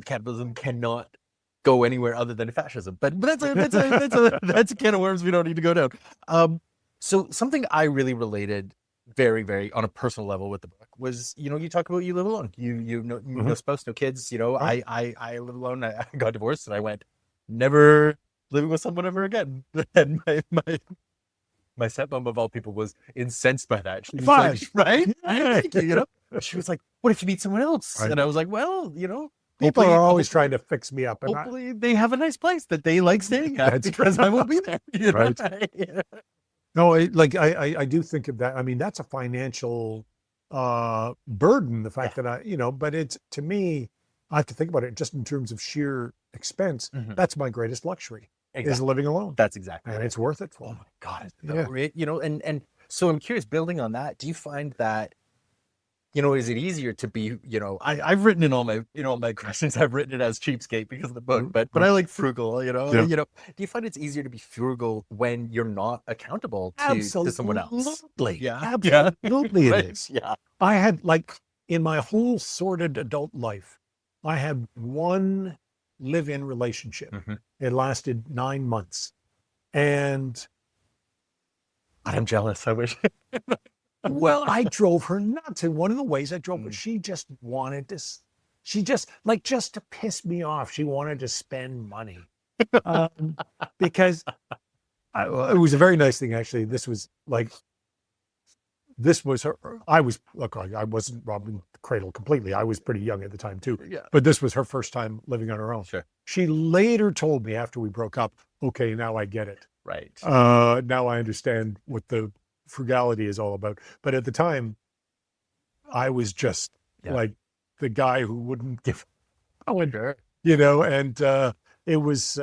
Capitalism cannot go anywhere other than fascism. But that's a can of worms we don't need to go down. So something I really related very, very on a personal level with the book was, you talk about you live alone. No spouse, no kids. Right. I live alone. I got divorced, and I went never living with someone ever again. And my stepmom of all people was incensed by that. She was like, right? Yeah. Thank you. She was like, "What if you meet someone else?" Right. And I was like, "Well, People hopefully, are always trying to fix me up. And hopefully they have a nice place that they like staying at That's because I won't be there." Right. Yeah. No, I do think of that. I mean, that's a financial burden, the fact that but it's, to me, I have to think about it just in terms of sheer expense. Mhm. That's my greatest luxury is Exactly. living alone. That's exactly And right. it's worth it for Oh me. my God. It's Yeah. right. And so I'm curious, building on that, do you find that, is it easier to be, I've written in all my questions, I've written it as cheapskate because of the book, but I like frugal, Yeah. do you find it's easier to be frugal when you're not accountable to someone else? Absolutely. Yeah. Absolutely Right. it is. Yeah. I had, in my whole sordid adult life, I had one live-in relationship. Mhm. It lasted 9 months. And I'm jealous. I wish. well, I drove her nuts. And one of the ways I drove her, Mm. she just wanted to, she just to piss me off, she wanted to spend money. Because it was a very nice thing, actually. This was her. I wasn't robbing the cradle completely. I was pretty young at the time too. Yeah. But this was her first time living on her own. Sure. She later told me after we broke up, okay, now I get it. Right. Now I understand what the frugality is all about. But at the time, I was just like the guy who wouldn't give. Sure. And it was.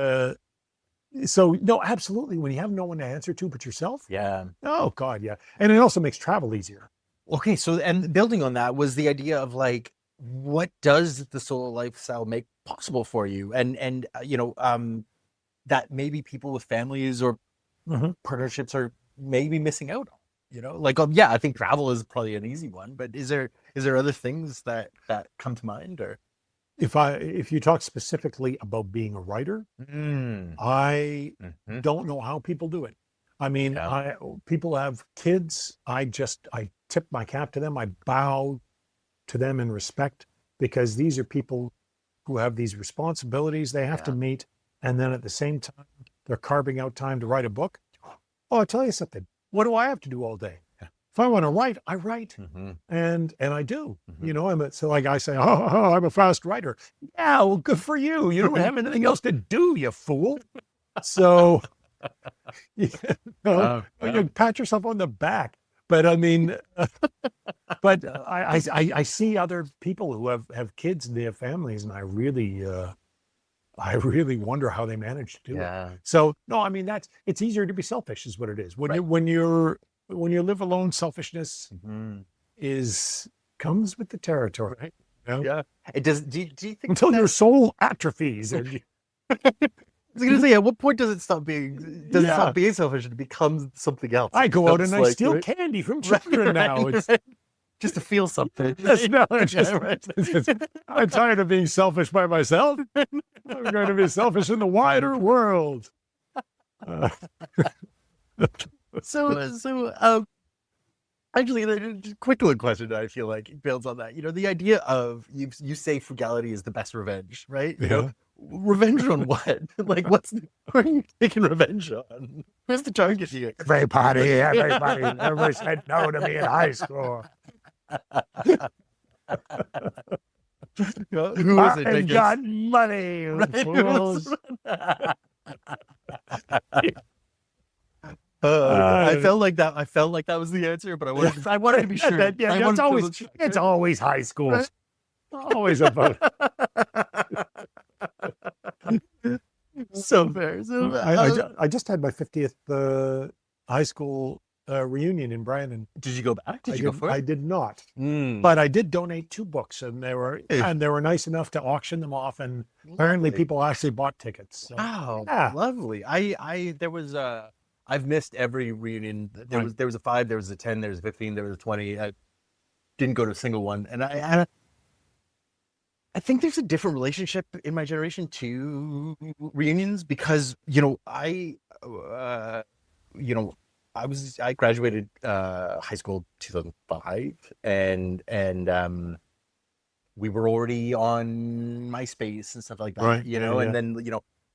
So no, absolutely. When you have no one to answer to but yourself. Yeah. Oh God, yeah. And it also makes travel easier. Okay, so and building on that was the idea of like, what does the solo lifestyle make possible for you, and that maybe people with families or partnerships are maybe missing out on. I think travel is probably an easy one, but is there other things that come to mind, or If you talk specifically about being a writer, I don't know how people do it. I mean, people have kids. I tip my cap to them. I bow to them in respect, because these are people who have these responsibilities they have to meet. And then at the same time, they're carving out time to write a book. Oh, I'll tell you something. What do I have to do all day? If I want to write, I write. And I do. So like I say, I'm a fast writer. Yeah, well, good for you. You don't have anything else to do, you fool. So you pat yourself on the back. But I mean, I see other people who have kids and they have families, and I really wonder how they manage to do it. So no, I mean, it's easier to be selfish is what it is. When you live alone, selfishness comes with the territory. Right? Yeah. It does. Do you think until your soul atrophies? I was going to say, at what point does it stop being? Does it stop being selfish and it becomes something else? I go out and I steal candy from children now. It's just to feel something. I'm tired of being selfish by myself. I'm going to be selfish in the wider world. Actually, a quick little question that I feel like builds on that. The idea of you say frugality is the best revenge, right? Revenge on what? Like, what are you taking revenge on? Where's the target here? Everybody never said no to me in high school. Who is it? I've got money. I felt like that. I felt like that was the answer, but I wanted to be sure. It's always high school. Right? Always about. So fair. I just had my 50th high school reunion in Brandon. Did you go back? Did you go for it? I did not, but I did donate 2 books, and they were nice enough to auction them off, and apparently people actually bought tickets. So. Wow, lovely. There was I've missed every reunion. There was a 5, there was a 10, there was a 15, there was a 20. I didn't go to a single one, and I think there's a different relationship in my generation to reunions because I graduated high school 2005, and we were already on MySpace and stuff like that, Right. you Yeah. know. Yeah. And then,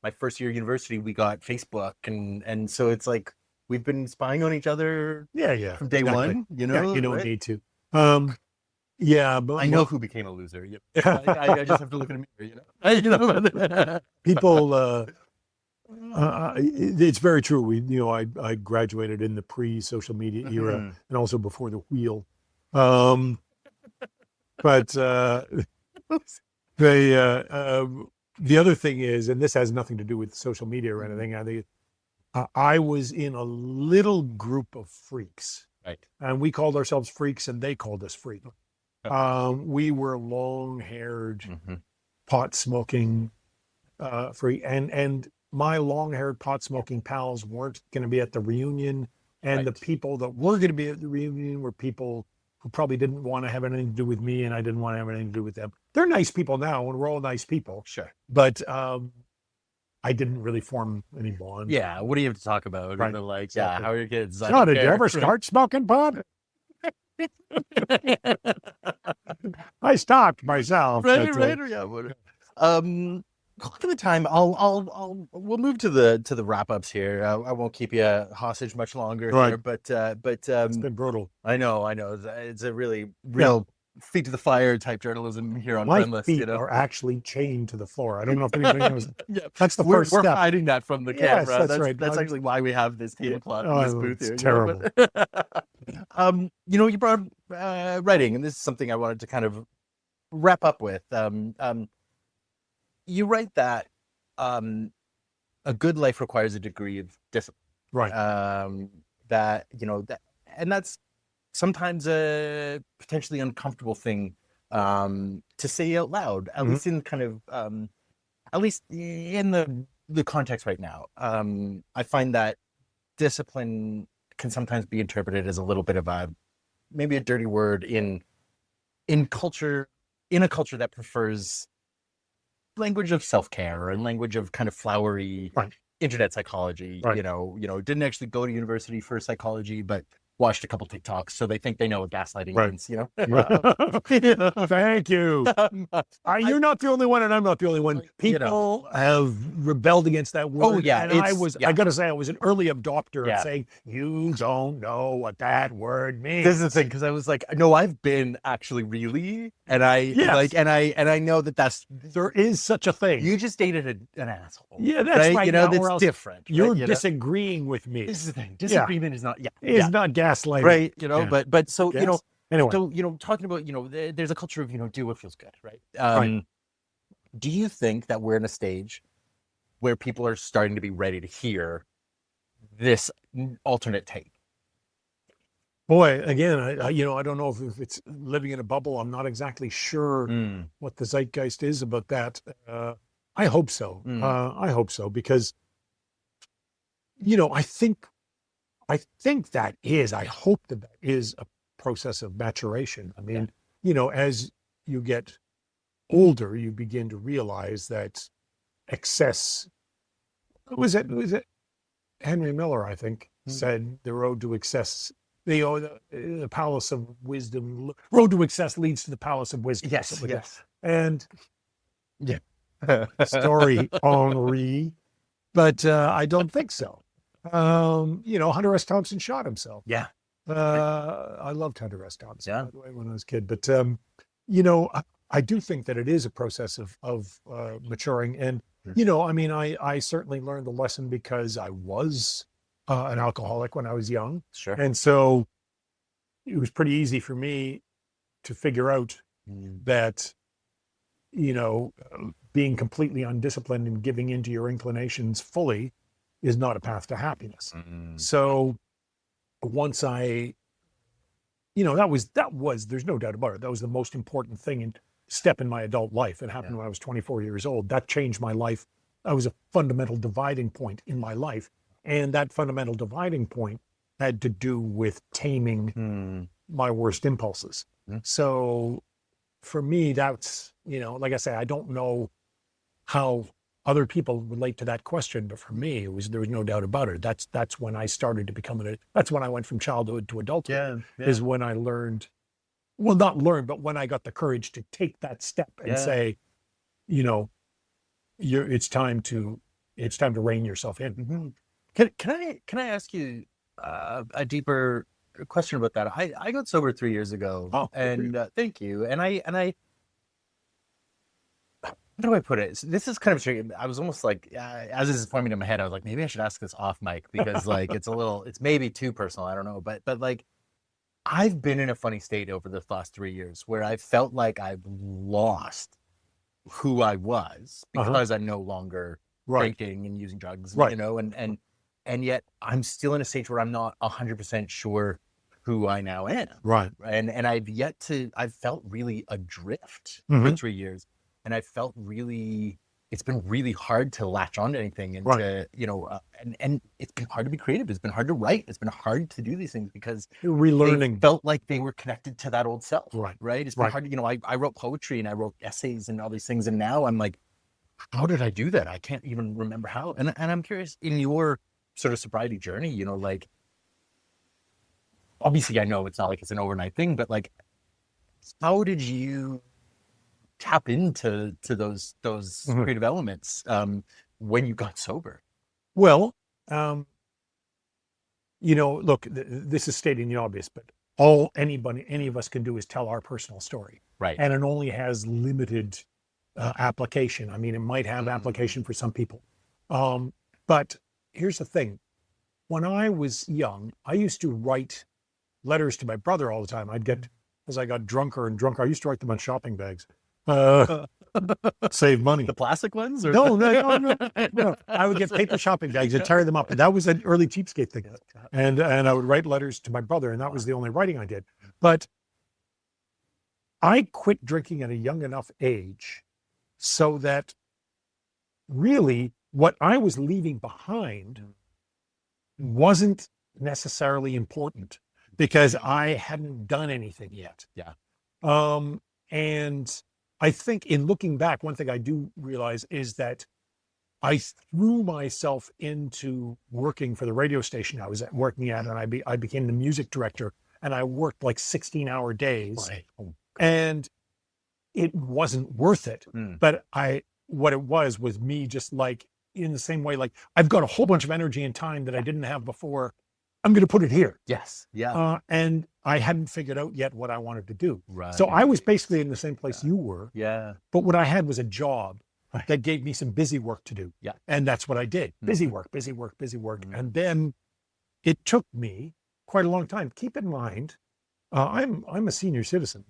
my first year of university, we got Facebook, and so it's like we've been spying on each other Yeah. Yeah. from day Exactly. one, Yeah. You don't right? need to. Yeah. I know who became a loser. I just have to look in a mirror, people, it's very true. I graduated in the pre-social media era Mhm. and also before the wheel. But the other thing is, and this has nothing to do with social media or anything, I think I was in a little group of freaks, Right. and we called ourselves freaks, and they called us freak. We were long-haired, Mhm. pot-smoking freak, and my long-haired pot-smoking pals weren't going to be at the reunion, and the Right. people that were going to be at the reunion were people who probably didn't want to have anything to do with me, and I didn't want to have anything to do with them. They're nice people now, and we're all nice people, Sure. but I didn't really form any bond. Yeah. What do you have to talk about? Right. Like, Exactly. how are your kids? So, did you ever start smoking pot? I stopped myself. Right. Yeah. For the time, we'll move to the wrap ups here. I won't keep you hostage much longer Right. here, but It's been brutal. I know. It's a really real feet to the fire type journalism here on My Friendless. feet are actually chained to the floor. I don't know if anybody knows. Yeah, That's the we're 1st step. hiding that from the Yes, camera. that's right. That's actually why we have this tablecloth in this booth it's here. terrible. You brought up writing, and this is something I wanted to kind of wrap up with. You write that a good life requires a degree of discipline. Right. That and that's sometimes a potentially uncomfortable thing to say out loud, at least in kind of at least in the context right now. I find that discipline can sometimes be interpreted as a little bit of maybe a dirty word in a culture that prefers language of self-care and language of kind of flowery internet psychology. Right. Didn't actually go to university for psychology, but watched a couple TikToks, so they think they know what gaslighting means. Thank you. You're not the only one, and I'm not the only one. People have rebelled against that word. Oh yeah, and I got to say, I was an early adopter of saying you don't know what that word means. This is the thing, because I was like, no, I've been actually really, and I I know that there is such a thing. You just dated an asshole. Yeah, that's right. That's different. You're disagreeing with me. This is the thing. Disagreement is not. Is not gaslighting. Right. But so anyway. So talking about there's a culture of do what feels good, right? Right. Do you think that we're in a stage where people are starting to be ready to hear this alternate take? Boy, again, I don't know if it's living in a bubble. I'm not exactly sure what the zeitgeist is about that. I hope so. I hope so, because I think I hope that is a process of maturation. I mean, as you get older, you begin to realize that excess. Was it Henry Miller, I think, said the road to excess. The palace of wisdom. Road to excess leads to the palace of wisdom. Yes. And story Henri, but I don't think so. Hunter S. Thompson shot himself. Yeah. I loved Hunter S. Thompson, by the way, when I was a kid. But I do think that it is a process of maturing. And I certainly learned the lesson because I was an alcoholic when I was young. Sure. And so it was pretty easy for me to figure out that, being completely undisciplined and giving into your inclinations fully is not a path to happiness. So once that was, there's no doubt about it. That was the most important thing and step in my adult life. It happened when I was 24 years old. That changed my life. That was a fundamental dividing point in my life. And that fundamental dividing point had to do with taming my worst impulses. So for me, that's, like I say, I don't know how other people relate to that question, but for me, there was no doubt about it. That's when I started to become that's when I went from childhood to adulthood, is when I learned, well, not learned, but when I got the courage to take that step and say, you know, it's time to rein yourself in. Mm-hmm. Can I ask you a deeper question about that? I got sober 3 years ago. Oh, and thank you. And I how do I put it? This is kind of tricky. I was almost like, as this is forming in my head, I was like, maybe I should ask this off mic, because like it's maybe too personal. I don't know, but like, I've been in a funny state over the last 3 years where I felt like I've lost who I was because I'm no longer drinking and using drugs, you know, and yet I'm still in a stage where I'm not 100% sure who I now am. Right. And I've felt really adrift for 3 years. And I felt it's been really hard to latch on to anything, and to, you know, and it's been hard to be creative. It's been hard to write. It's been hard to do these things because you're relearning. They felt like they were connected to that old self. Right. It's been hard to, you know, I wrote poetry and I wrote essays and all these things. And now I'm like, how did I do that? I can't even remember how. And I'm curious, in your sort of sobriety journey, you know, like, obviously I know it's not like it's an overnight thing, but like, how did you tap into those creative elements when you got sober? Well, you know, look, this is stating the obvious, but all any of us can do is tell our personal story, right? And it only has limited application. I mean, it might have application for some people, but here's the thing: when I was young, I used to write letters to my brother all the time. As I got drunker and drunker, I used to write them on shopping bags. Save money. The plastic ones? Or No. I would get paper shopping bags and tear them up. And that was an early Cheapskate thing. And I would write letters to my brother, and that was the only writing I did. But I quit drinking at a young enough age so that really what I was leaving behind wasn't necessarily important, because I hadn't done anything yet. And I think in looking back, one thing I do realize is that I threw myself into working for the radio station I was working at, and I became the music director, and I worked like 16-hour days, and it wasn't worth it. But what it was me just like, in the same way, like, I've got a whole bunch of energy and time that I didn't have before. I'm going to put it here. Yes. And I hadn't figured out yet what I wanted to do. Right. So I was basically in the same place you were. But what I had was a job that gave me some busy work to do. And that's what I did. Busy work. And then it took me quite a long time. Keep in mind, I'm a senior citizen.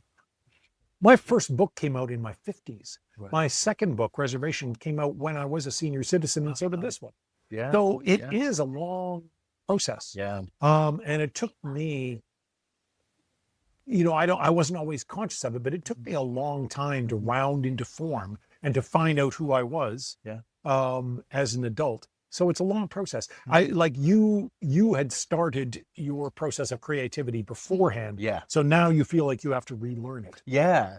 My first book came out in my 50s. My second book, Reservations, came out when I was a senior citizen, and so did this one. So it is a long process. And it took me, you know, I wasn't always conscious of it, but it took me a long time to round into form and to find out who I was as an adult. So it's a long process. I like you had started your process of creativity beforehand. So now you feel like you have to relearn it.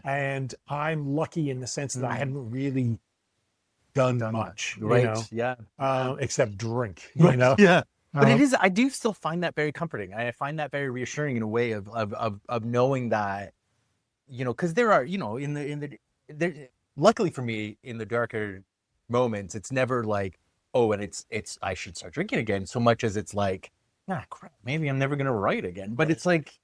And I'm lucky in the sense that I hadn't really done much. Right. You know? Except drink. You know? But it is, I do still find that very comforting. I find that very reassuring in a way of knowing that, you know, because there are, you know, luckily for me, in the darker moments, it's never like, oh, and it's I should start drinking again, so much as it's like, crap, maybe I'm never gonna write again. But it's like,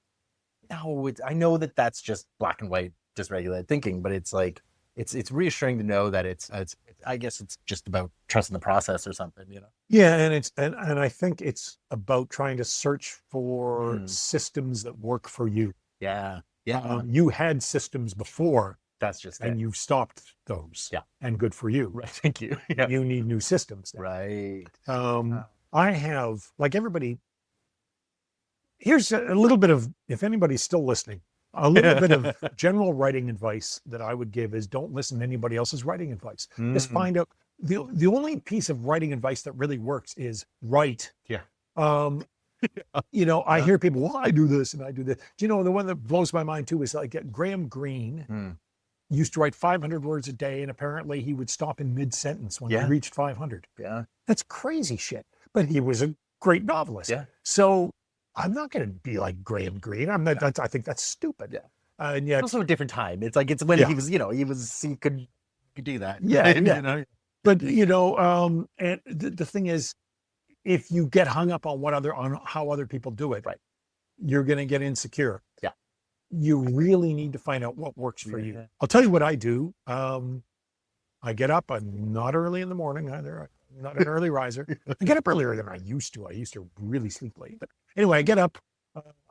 no, I know that that's just black and white, dysregulated thinking. But it's like, it's reassuring to know that it's I guess it's just about trusting the process or something, you know. And I think it's about trying to search for systems that work for you. You had systems before. That's just and you've stopped those. And good for you. Right. Thank you. You need new systems now. Right. I have, like everybody, here's a little bit of, if anybody's still listening, a little bit of general writing advice that I would give is don't listen to anybody else's writing advice. Just find out, the only piece of writing advice that really works is write. You know, I hear people, well, I do this and I do this. Do you know, the one that blows my mind too is like Graham Greene used to write 500 words a day, and apparently he would stop in mid-sentence when he Yeah. reached 500. Yeah. That's crazy shit. But he was a great novelist. Yeah. So I'm not going to be like Graham Greene. I'm not. I think that's stupid. Yeah. And yet, It's also a different time. It's like, it's when Yeah. he was, he could do that. Yeah, And, yeah. But and the thing is, if you get hung up on how other people do it, Right. you're going to get insecure. Yeah. You really need to find out what works for you. Yeah. I'll tell you what I do. I get up. I'm not early in the morning either. I'm not an early riser. I get up earlier than I used to. I used to really sleep late. But anyway, I get up.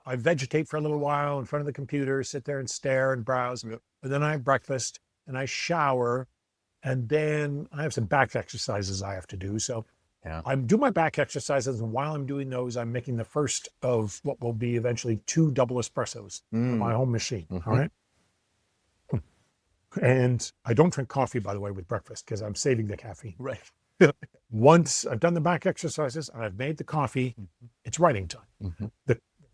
I vegetate for a little while in front of the computer, sit there and stare and browse. Yep. And then I have breakfast and I shower. And then I have some back exercises I have to do. So Yeah. I do my back exercises. And while I'm doing those, I'm making the first of what will be eventually 2 double espressos on my home machine. Mhm. All right. And I don't drink coffee, by the way, with breakfast because I'm saving the caffeine. Right. Once I've done the back exercises and I've made the coffee, it's writing time. Mhm.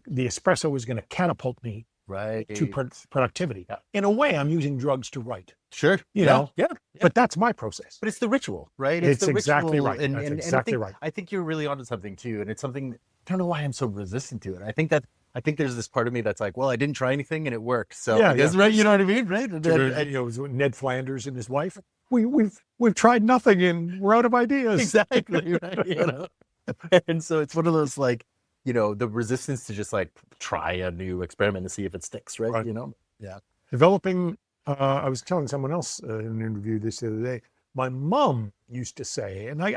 The espresso is going to catapult me Right. to productivity. Yeah. In a way, I'm using drugs to write, Sure. you know, Yeah. but that's my process. But it's the ritual, right? It's the exactly ritual, right. That's And exactly right. I think you're really onto something too. And it's something, I don't know why I'm so resistant to it. I think there's this part of me that's like, well, I didn't try anything and it worked. So Yeah, I guess, right? You know what I mean? Right. Ned Flanders and his wife. We've tried nothing and we're out of ideas. Exactly. Right. And so it's one of those, like, the resistance to just like try a new experiment and see if it sticks. Right. Right. Yeah. Developing. I was telling someone else in an interview this the other day. My mom used to say, and I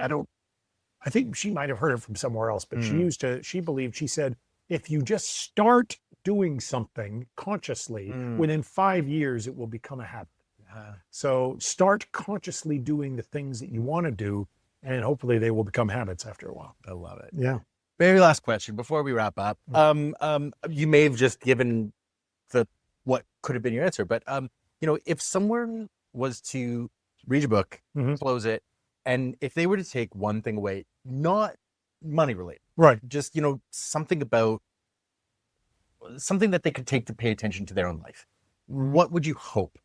think she might have heard it from somewhere else, but she said, if you just start doing something consciously, within 5 years, it will become a habit. So start consciously doing the things that you want to do, and hopefully they will become habits after a while. I love it. Yeah. Very last question before we wrap up. You may have just given what could have been your answer, but if someone was to read your book, close it, and if they were to take one thing away, not money related, Right. just something that they could take to pay attention to their own life, what would you hope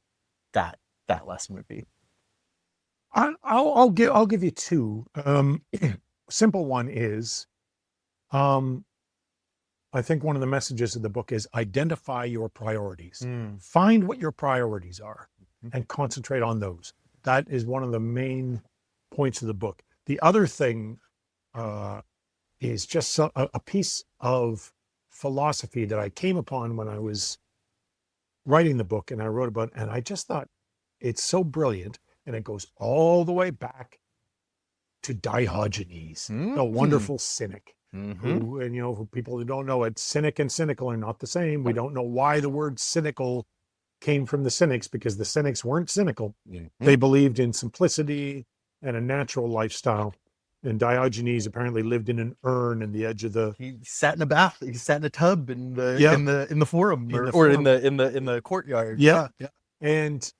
that lesson would be? I'll give you 2. Simple one is, I think one of the messages of the book is identify your priorities. Find what your priorities are and concentrate on those. That is one of the main points of the book. The other thing is just a piece of philosophy that I came upon when I was writing the book, and I wrote about, and I just thought it's so brilliant, and it goes all the way back to Diogenes, the wonderful cynic. Who, for people who don't know it, cynic and cynical are not the same. We don't know why the word cynical came from the cynics, because the cynics weren't cynical. They believed in simplicity and a natural lifestyle. And Diogenes apparently lived in an urn in the edge of the. He sat in a bath. He sat in a tub in the forum, In the or forum. in the courtyard. Yeah. And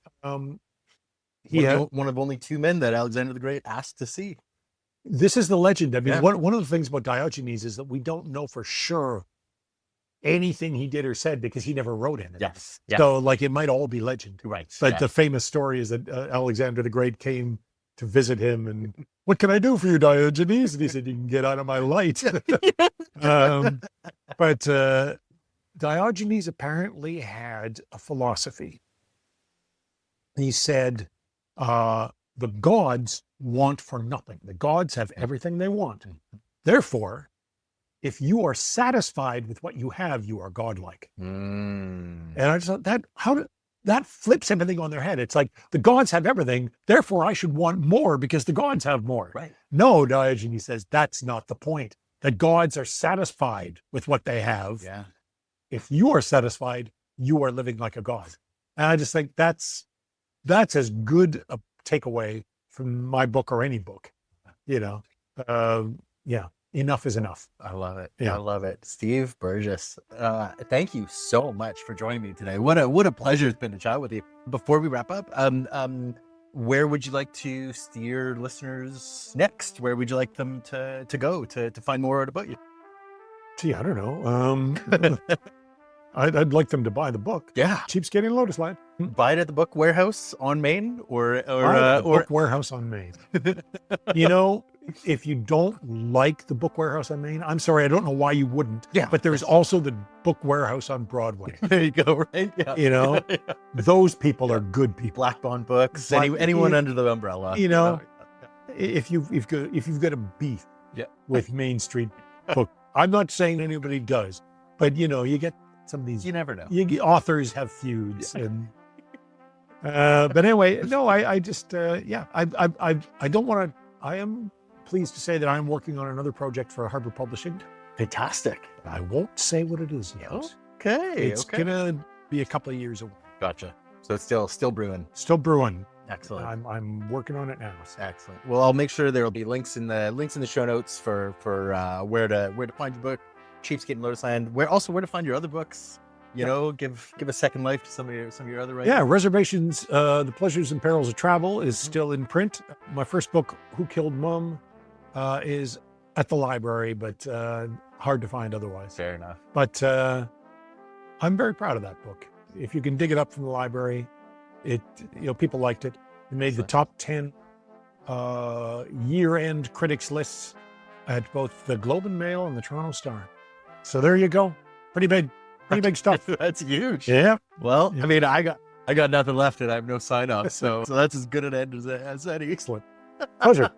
he had one of only 2 men that Alexander the Great asked to see. This is the legend. I mean, Yeah. one of the things about Diogenes is that we don't know for sure anything he did or said because he never wrote anything. Yes. Yeah. So, like, it might all be legend. Right. But the famous story is that Alexander the Great came to visit him, and what can I do for you, Diogenes? And he said, you can get out of my light. But Diogenes apparently had a philosophy. He said, the gods want for nothing. The gods have everything they want. Therefore, if you are satisfied with what you have, you are godlike. And I just thought that flips everything on their head. It's like the gods have everything, therefore I should want more because the gods have more. Right. No, Diogenes says that's not the point. The gods are satisfied with what they have. Yeah. If you are satisfied, you are living like a god. And I just think that's as good a takeaway from my book or any book. Enough is enough. I love it. Yeah. I love it. Steve Burgess, thank you so much for joining me today. What a pleasure it's been to chat with you. Before we wrap up, where would you like to steer listeners next? Where would you like them to go to find more out about you? Gee, I don't know. I'd like them to buy the book. Yeah. Cheapskate and Lotus Land. Buy it at the Book Warehouse on Main Buy it at the Book Warehouse on Main. You know, if you don't like the Book Warehouse on Main, I'm sorry, I don't know why you wouldn't. Yeah. But there's also the Book Warehouse on Broadway. There you go, right? Yeah. You know, those people are good people. Black Bond Books, anyone under the umbrella. You know, if you've got a beef with Main Street Book, I'm not saying anybody does, but you know, you get some of these. You never know. Authors have feuds, and but anyway, no, I just I don't want to. I am pleased to say that I'm working on another project for Harbour Publishing. Fantastic. I won't say what it is yet. Okay. It's gonna be a couple of years away. Gotcha. So it's still brewing. Still brewing. Excellent. I'm working on it now. So. Excellent. Well, I'll make sure there will be links in the show notes for where to find your book, Cheapskate and Lotus Land. Where to find your other books. You know, give a second life to some of your other writings. Yeah, Reservations, The Pleasures and Perils of Travel is still in print. My first book, Who Killed Mum, is at the library, but hard to find otherwise. Fair enough. But I'm very proud of that book. If you can dig it up from the library, people liked it. It made the top 10 year-end critics lists at both the Globe and Mail and the Toronto Star. So there you go. Pretty big stuff. That's huge. Yeah. Well, I mean, I got nothing left and I have no sign off. So that's as good an end as any. Excellent. Pleasure.